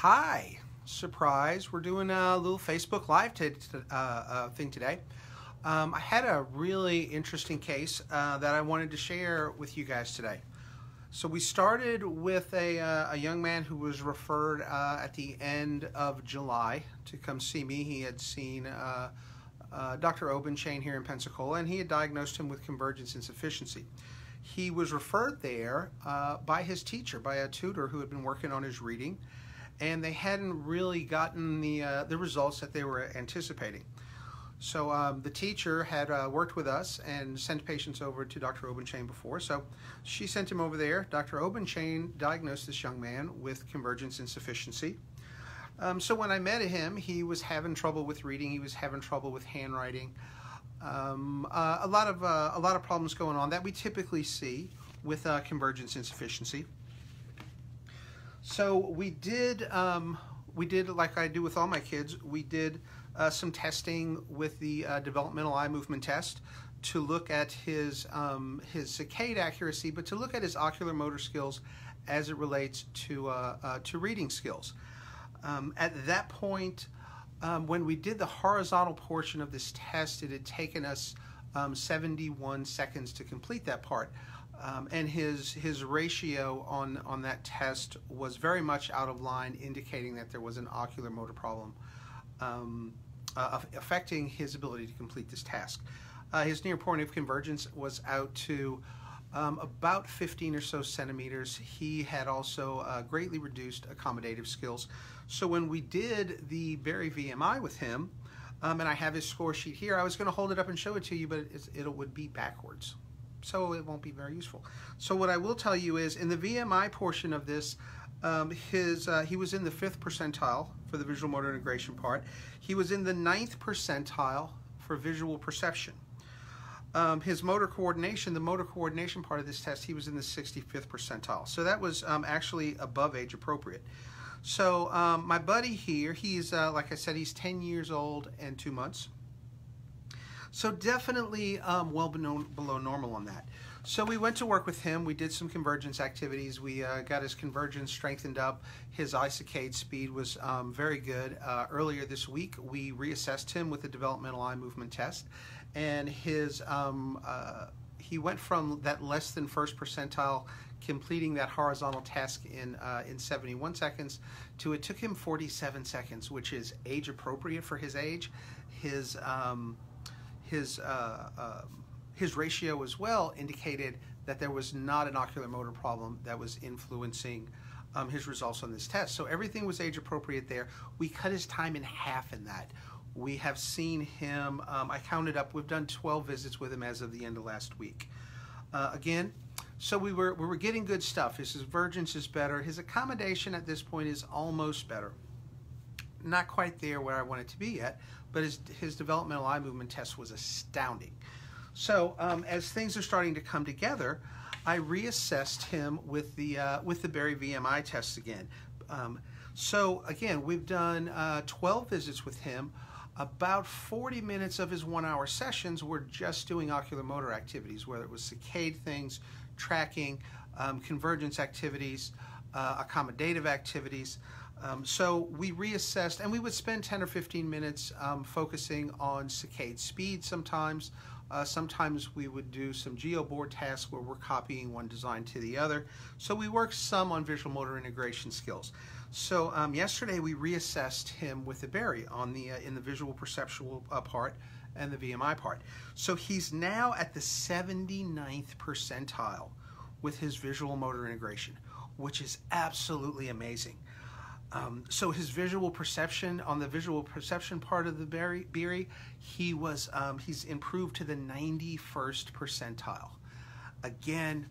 Hi, surprise, we're doing a little Facebook Live thing today. I had a really interesting case that I wanted to share with you guys today. So we started with a young man who was referred at the end of July to come see me. He had seen Dr. Obenchain here in Pensacola, and he had diagnosed him with Convergence Insufficiency. He was referred there by his teacher, by a tutor who had been working on his reading, and they hadn't really gotten the results that they were anticipating. So the teacher had worked with us and sent patients over to Dr. Obenchain before, so she sent him over there. Dr. Obenchain diagnosed this young man with Convergence Insufficiency. So when I met him, he was having trouble with reading, he was having trouble with handwriting, a lot of problems going on that we typically see with Convergence Insufficiency. So we did like I do with all my kids, we did some testing with the developmental eye movement test to look at his saccade accuracy, but to look at his ocular motor skills as it relates to reading skills. At that point, when we did the horizontal portion of this test, it had taken us 71 seconds to complete that part. And his ratio on that test was very much out of line, indicating that there was an ocular motor problem affecting his ability to complete this task. His near point of convergence was out to about 15 or so centimeters. He had also greatly reduced accommodative skills. So when we did the Berry VMI with him, and I have his score sheet here, I was going to hold it up and show it to you, but it would be backwards, so it won't be very useful. So what I will tell you is, in the VMI portion of this, he was in the 5th percentile for the visual motor integration part. He was in the 9th percentile for visual perception. His motor coordination, the motor coordination part of this test, he was in the 65th percentile. So that was actually above age appropriate. So my buddy here, he's, like I said, he's 10 years old and 2 months. So definitely well below normal on that. So we went to work with him. We did some convergence activities. We got his convergence strengthened up. His eye saccade speed was very good. Earlier this week, we reassessed him with the developmental eye movement test, and he went from that less than 1st percentile, completing that horizontal task in 71 seconds, to it took him 47 seconds, which is age appropriate for his age. His ratio as well indicated that there was not an ocular motor problem that was influencing his results on this test. So everything was age appropriate there. We cut his time in half in that. We have seen him, I counted up, we've done 12 visits with him as of the end of last week. Again, so we were getting good stuff. His convergence is better. His accommodation at this point is almost better. Not quite there where I want it to be yet, but his developmental eye movement test was astounding. So as things are starting to come together, I reassessed him with the Berry VMI tests again. So again, we've done 12 visits with him. About 40 minutes of his 1-hour sessions were just doing ocular motor activities, whether it was saccade things, tracking, convergence activities, accommodative activities. So we reassessed, and we would spend 10 or 15 minutes focusing on saccade speed sometimes. Sometimes we would do some geoboard tasks where we're copying one design to the other. So we worked some on visual motor integration skills. So yesterday we reassessed him with the Berry on in the visual perceptual part and the VMI part. So he's now at the 79th percentile with his visual motor integration, which is absolutely amazing. So his visual perception, on the visual perception part of the Berry, he's improved to the 91st percentile. Again,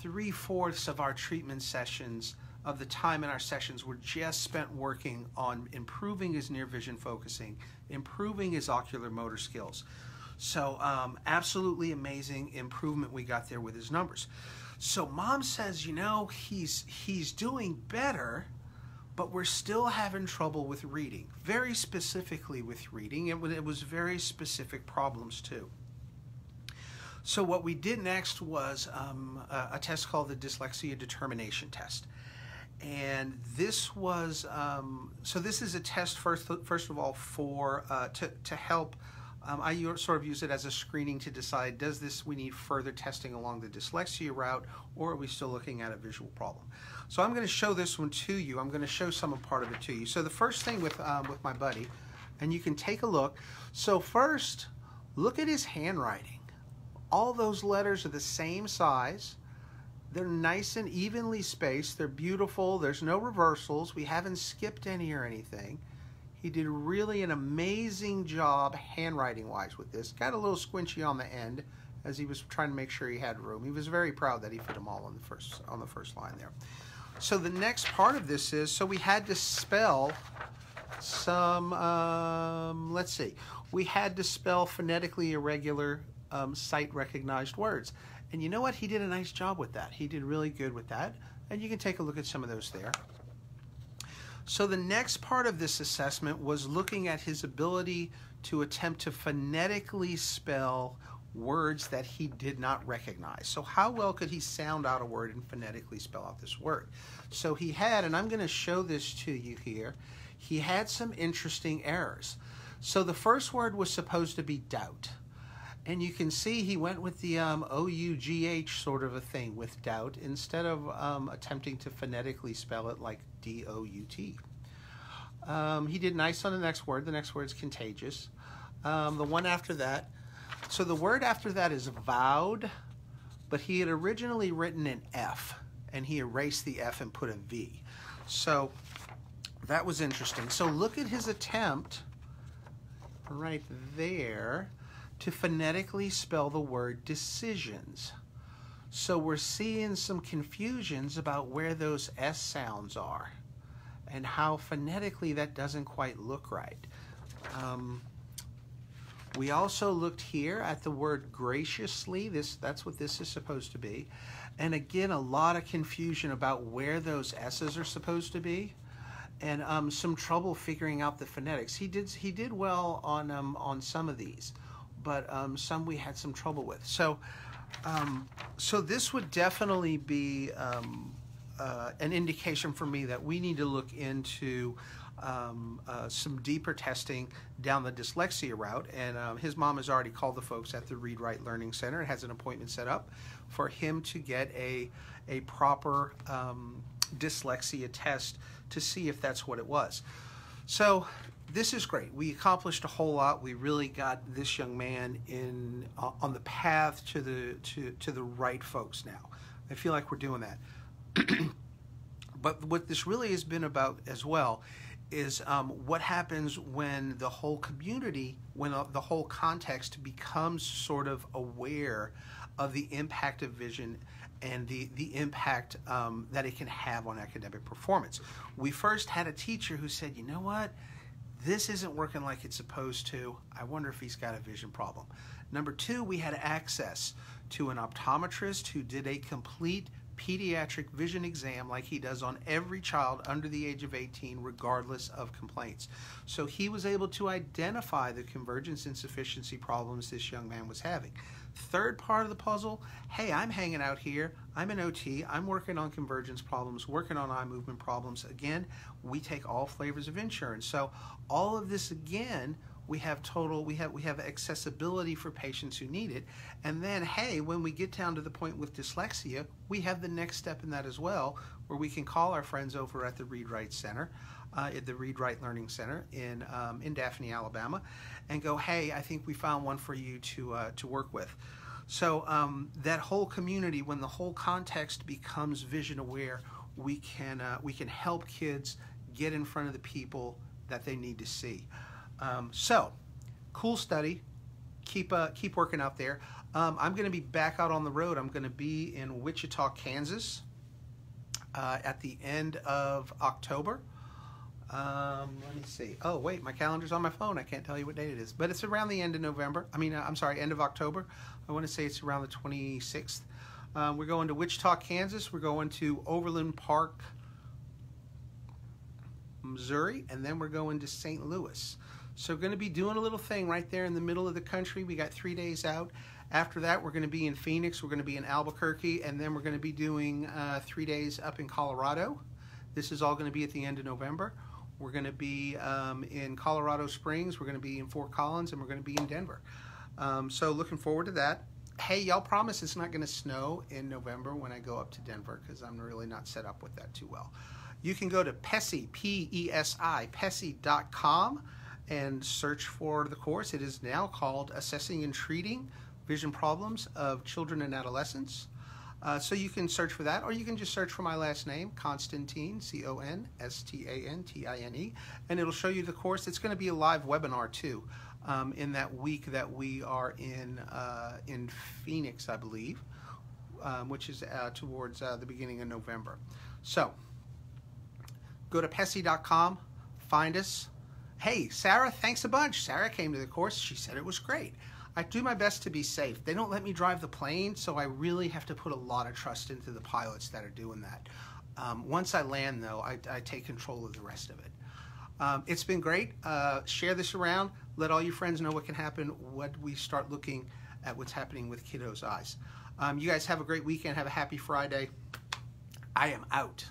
3/4 of our treatment sessions, of the time in our sessions, were just spent working on improving his near vision focusing, improving his ocular motor skills. So absolutely amazing improvement we got there with his numbers. So Mom says, you know, he's doing better, but we're still having trouble with reading, very specifically with reading, and it was very specific problems too. So what we did next was a test called the dyslexia determination test. And this was, so this is a test first of all for, to help, I sort of use it as a screening to decide, we need further testing along the dyslexia route, or are we still looking at a visual problem? So I'm going to show this one to you. I'm going to show some part of it to you. So the first thing with my buddy, and you can take a look. So first, look at his handwriting. All those letters are the same size. They're nice and evenly spaced. They're beautiful. There's no reversals. We haven't skipped any or anything. He did really an amazing job handwriting-wise with this. Got a little squinchy on the end as he was trying to make sure he had room. He was very proud that he fit them all on the first line there. So the next part of this is, so we had to spell some, let's see. We had to spell phonetically irregular sight-recognized words. And you know what? He did a nice job with that. He did really good with that. And you can take a look at some of those there. So the next part of this assessment was looking at his ability to attempt to phonetically spell words that he did not recognize. So how well could he sound out a word and phonetically spell out this word? So he had, and I'm going to show this to you here, he had some interesting errors. So the first word was supposed to be doubt. And you can see he went with the O-U-G-H sort of a thing with doubt instead of attempting to phonetically spell it like D-O-U-T. He did nice on the next word. The next word is contagious. The one after that, so the word after that is vowed, but he had originally written an F, and he erased the F and put a V. So that was interesting. So look at his attempt right there to phonetically spell the word decisions. So we're seeing some confusions about where those S sounds are and how phonetically that doesn't quite look right. We also looked here at the word graciously. That's what this is supposed to be. And again, a lot of confusion about where those S's are supposed to be, and some trouble figuring out the phonetics. He did well on some of these, but some we had some trouble with. So this would definitely be an indication for me that we need to look into some deeper testing down the dyslexia route. And his mom has already called the folks at the Read Write Learning Center and has an appointment set up for him to get a proper dyslexia test to see if that's what it was. So this is great. We accomplished a whole lot. We really got this young man in on the path to the right folks now. I feel like we're doing that. But what this really has been about as well is what happens when the whole community, when the whole context becomes sort of aware of the impact of vision and the impact that it can have on academic performance. We first had a teacher who said, you know what? This isn't working like it's supposed to. I wonder if he's got a vision problem. Number two, we had access to an optometrist who did a complete pediatric vision exam like he does on every child under the age of 18, regardless of complaints. So he was able to identify the convergence insufficiency problems this young man was having. Third part of the puzzle, hey, I'm hanging out here. I'm an OT. I'm working on convergence problems, working on eye movement problems. Again, we take all flavors of insurance. So all of this, again, we have accessibility for patients who need it. And then, hey, when we get down to the point with dyslexia, we have the next step in that as well, where we can call our friends over at the Read Write Center, at the Read Write Learning Center in Daphne, Alabama, and go, hey, I think we found one for you to work with. So that whole community, when the whole context becomes vision aware, we can help kids get in front of the people that they need to see. So, cool study. Keep working out there. I'm going to be back out on the road. I'm going to be in Wichita, Kansas at the end of October. Let me see. Oh, wait, my calendar's on my phone. I can't tell you what date it is, but it's around the end of November. I'm sorry, end of October. I want to say it's around the 26th. We're going to Wichita, Kansas. We're going to Overland Park, Missouri, and then we're going to St. Louis. So we're going to be doing a little thing right there in the middle of the country. We got 3 days out. After that, we're going to be in Phoenix. We're going to be in Albuquerque, and then we're going to be doing 3 days up in Colorado. This is all going to be at the end of November. We're going to be in Colorado Springs, we're going to be in Fort Collins, and we're going to be in Denver. So looking forward to that. Hey, y'all promise it's not going to snow in November when I go up to Denver, because I'm really not set up with that too well. You can go to PESI, P-E-S-I, PESI.com, and search for the course. It is now called Assessing and Treating Vision Problems of Children and Adolescents. So you can search for that, or you can just search for my last name, Constantine, C-O-N-S-T-A-N-T-I-N-E, and it'll show you the course. It's going to be a live webinar too, in that week that we are in Phoenix, I believe, which is towards the beginning of November. So go to PESI.com, find us. Hey, Sarah, thanks a bunch. Sarah came to the course. She said it was great. I do my best to be safe. They don't let me drive the plane, so I really have to put a lot of trust into the pilots that are doing that. Once I land, though, I take control of the rest of it. It's been great. Share this around. Let all your friends know what can happen when we start looking at what's happening with kiddos' eyes. You guys have a great weekend. Have a happy Friday. I am out.